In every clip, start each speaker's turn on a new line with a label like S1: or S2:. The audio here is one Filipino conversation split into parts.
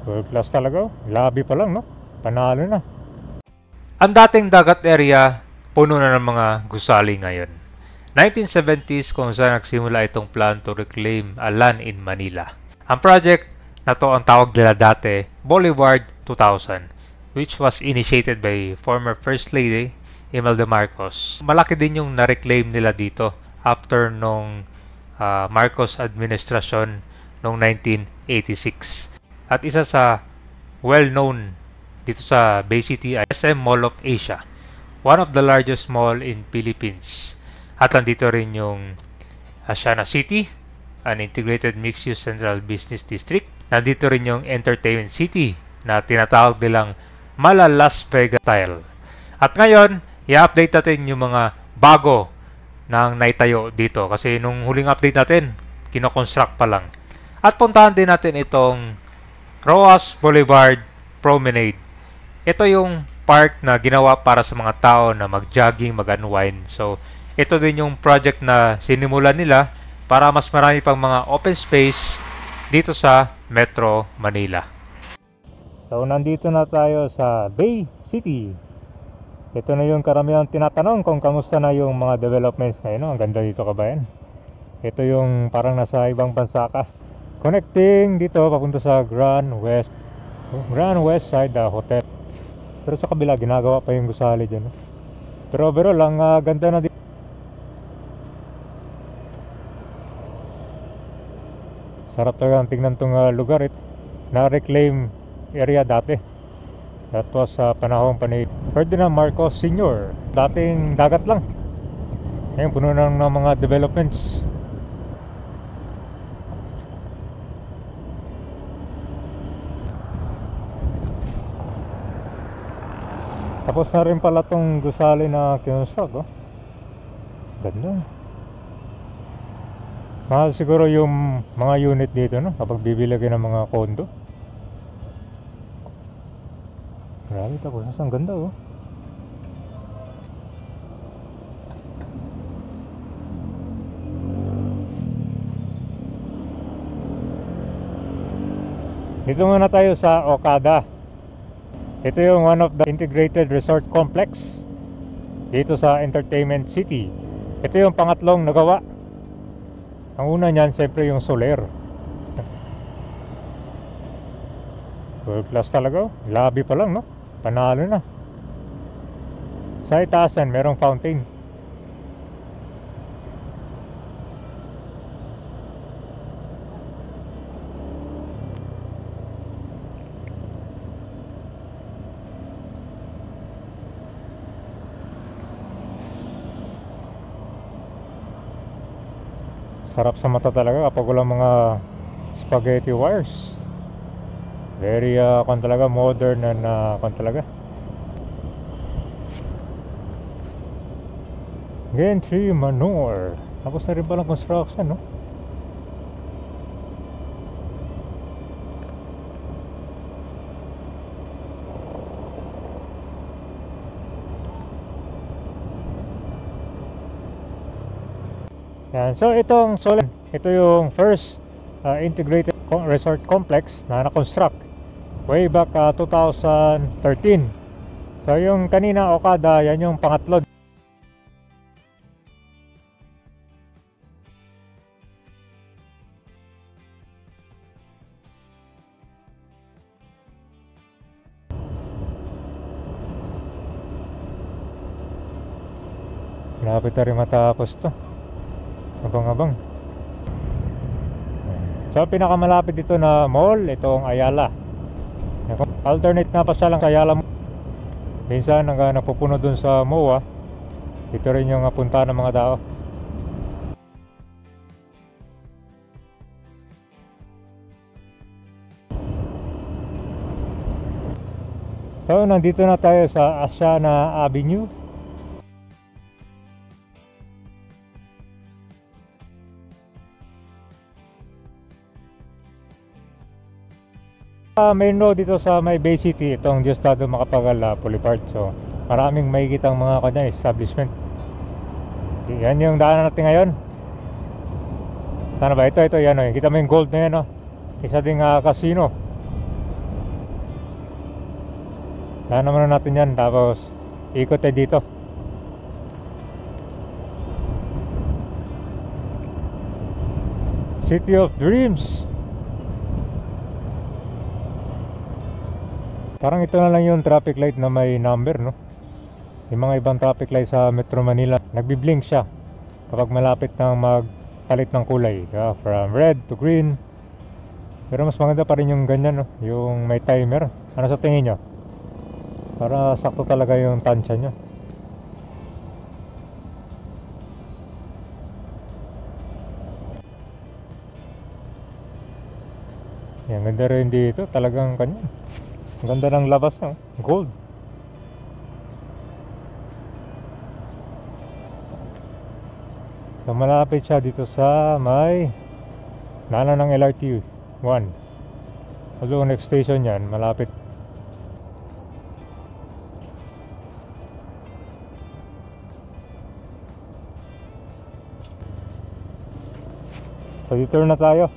S1: World class talaga. Labi pa lang, no? Panalo na.
S2: Ang dating dagat area, puno na ng mga gusali ngayon. 1970s kung saan nagsimula itong plan to reclaim a land in Manila. Ang project na to ang tawag nila dati, Boulevard 2000, which was initiated by former First Lady Imelda Marcos. Malaki din yung na-reclaim nila dito after nung Marcos administration noong 1986. At isa sa well-known dito sa Bay City ay SM Mall of Asia, one of the largest mall in Philippines. At nandito rin yung Asiana City, an integrated mixed-use central business district. Nandito rin yung Entertainment City na tinatawag nilang Mala Las Vegas style. At ngayon, i-update natin yung mga bago nang naitayo dito kasi nung huling update natin, kinoconstruct pa lang. At puntahan din natin itong Roas Boulevard Promenade. Ito yung park na ginawa para sa mga tao na mag-jogging, mag-unwind. So, ito din yung project na sinimulan nila para mas marami pang mga open space dito sa Metro Manila.
S1: So, nandito na tayo sa Bay City. Ito na yung karamihan tinatanong kung kamusta na yung mga developments ngayon. No? Ang ganda dito, kabayan. Ito yung parang nasa ibang bansa ka. Connecting dito papunta sa Grand West Side Hotel. Pero sa kabila ginagawa pa yung gusali dyan. No? Pero overall lang ganda na dito. Sarap talaga tingnan tong lugar. Na-reclaim area dati. That was panahon pa ni Ferdinand Marcos Sr. Dating dagat lang. Ngayon puno ng mga developments. Tapos na rin pala tong gusali na kinonstruct. Oh. Ganda. Mahal siguro yung mga unit dito, no? Kapag bibili kayo ng mga condo. Grabe, tapos ang ganda, oh. Dito muna tayo sa Okada. Ito yung one of the integrated resort complex dito sa Entertainment City. Ito yung pangatlong nagawa. Ang una niyan, siyempre yung Soler. World class talaga, oh. Labi pa lang, no? Panalo na. Sa itaasan, merong fountain. Sarap sa mata talaga kapag walang mga spaghetti wires. Very talaga modern and talaga. Gentry Manor. Tapos na rin palang construction, no? Yan. So itong Soler, ito yung first integrated resort complex na na-construct way back 2013. So yung kanina Okada, yan yung pangatlo. Malapit na rin matapos to. Abang-abang. So pinakamalapit dito na mall, itong Ayala. Alternate na pa siya lang sa Ayala. Minsan napupuno dun sa MOA. Dito rin yung punta ng mga tao. So nandito na tayo sa Asiana Avenue. Main road dito sa may Bay City, itong Diosdado Macapagal Boulevard. So maraming makikitang mga kanya establishment. Yan yung daanan natin ngayon. Sana ba? Ito yan, oh. Kita mo yung gold na yan, oh. Isa ding casino. Daanan muna natin yan, tapos ikot tayo dito. City of Dreams. Parang ito na lang yung traffic light na may number, no? Yung mga ibang traffic light sa Metro Manila, nagbi-blink siya kapag malapit nang magpalit ng kulay, from red to green. Pero mas maganda pa rin yung ganyan, no? Yung may timer. Ano sa tingin nyo? Para sakto talaga yung tansya nyo. Yan, ganda rin dito. Talagang kanya. Ang ganda ng labas nyo. Gold. So malapit siya dito sa may nana ng LRT 1. Although next station yan, malapit. So dito na tayo.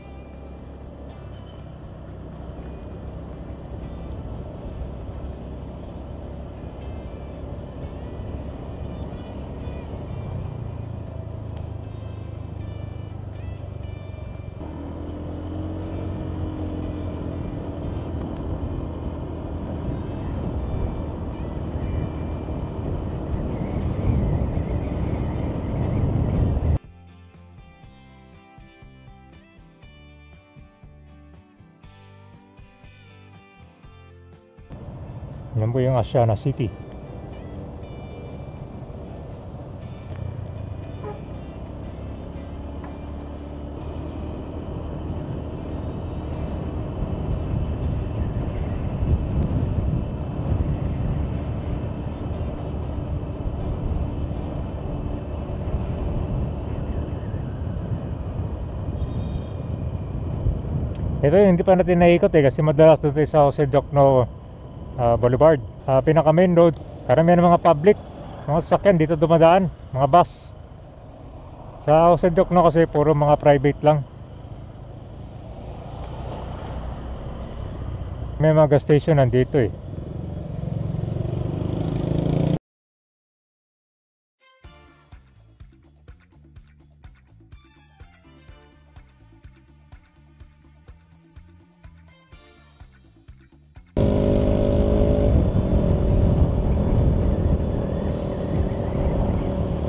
S1: Yan po yung Asiana City. Ito yung hindi pa natin naikot kasi madalas doon tayo sa Jose Diokno Boulevard. Pinaka main road, karamihan ng mga public, mga sasakyan dito dumadaan, mga bus. Sa Jose Diokno kasi puro mga private lang. May mga gas station nandito eh.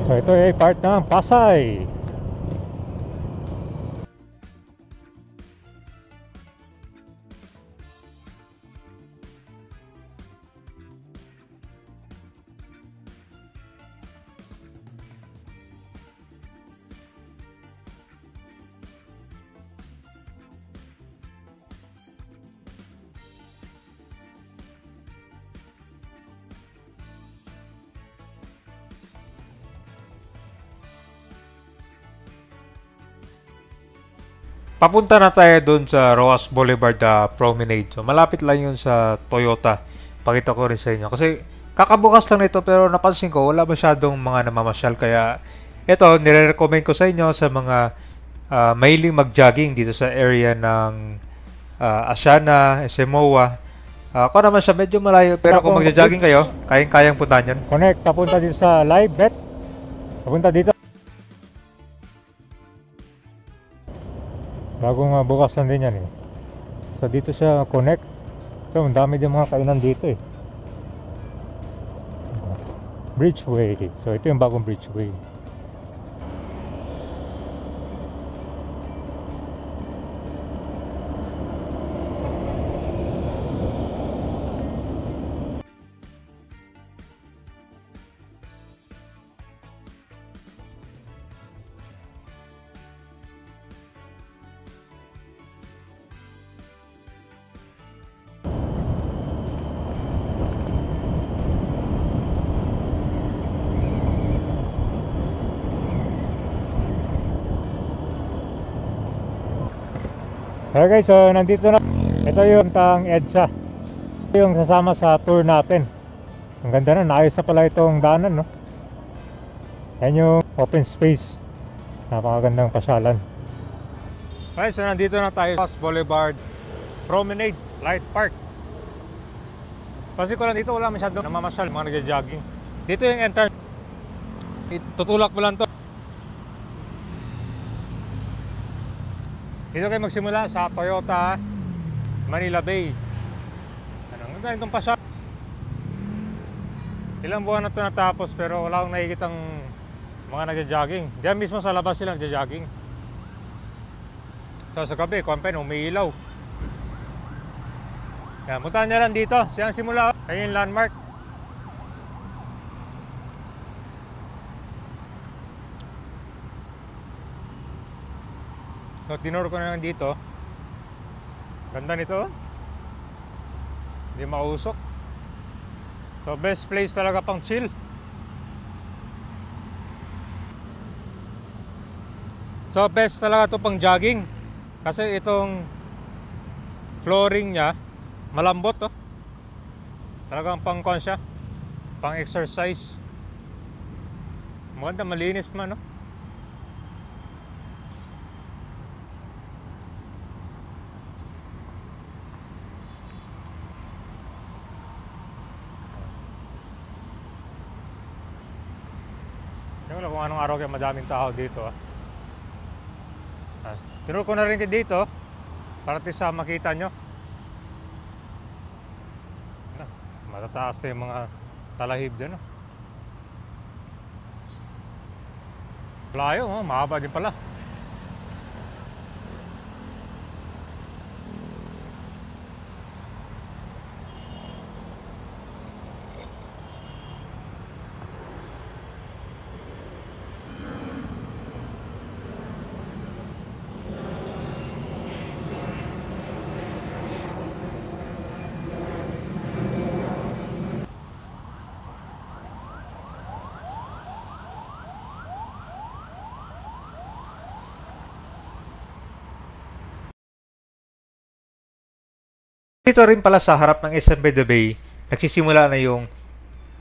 S1: So ito ay part ng Pasay.
S2: Papunta na tayo doon sa Roas Boulevard Promenade. So, malapit lang yun sa Toyota. Pakita ko rin sa inyo. Kasi kakabukas lang nito pero napansin ko wala masyadong mga namamasyal. Kaya ito, nire-recommend ko sa inyo sa mga mahiling mag-jogging dito sa area ng Asiana, SMOA. Ako naman siya medyo malayo pero kung mag-jogging kayo, kayang-kayang puntahan yun.
S1: Connect, papunta dito sa Live Bet. Papunta dito. Bagong bukas lang din yan eh. So dito siya connect. So ang dami din mga kainan dito eh. Bridgeway. So ito yung bagong Bridgeway. Okay guys, so nandito na. Ito yung tang EDSA. Ito yung sasama sa tour natin. Ang ganda na, naayos na pala itong daanan, no? Yan yung open space. Napakagandang pasyalan. Okay, so nandito na tayo sa Boulevard Promenade Light Park. Kasi ko lang dito wala masyadong namamasyal, mga nagja-jogging. Dito yung entrance. Tutulak mo lang to. Dito kayo magsimula sa Toyota Manila Bay. Ang ganda itong pasya. Ilang buwan na ito natapos pero wala akong nakikitang mga nagja-jogging. Diyan mismo sa labas sila nagja-jogging. So sa gabi, kumpen, umiilaw. Yan, puntahan nyo lang dito. Siyang simula. Ayun yung landmark. So, tinuro ko na lang dito. Ganda nito. Hindi mausok. So, best place talaga pang chill. So, best talaga to pang jogging. Kasi itong flooring niya, malambot to. Talagang pang-con siya. Pang-exercise. Maganda, malinis man, no? Wala kung anong araw kaya madaming tao dito. Tinuro ko na rin kayo dito para sa makita nyo. Matataas na yung mga talahib dyan. Layo, mahaba din pala.
S2: Dito rin pala sa harap ng SM by the Bay, nagsisimula na yung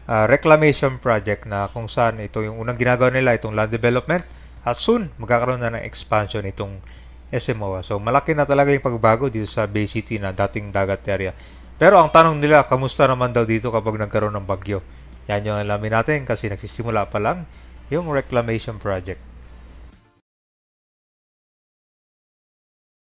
S2: reclamation project na kung saan ito yung unang ginagawa nila, itong land development, at soon magkakaroon na ng expansion itong SMOA. So malaki na talaga yung pagbabago dito sa Bay City na dating dagat area. Pero ang tanong nila, kamusta naman daw dito kapag nagkaroon ng bagyo? Yan yung alamin natin kasi nagsisimula pa lang yung reclamation project.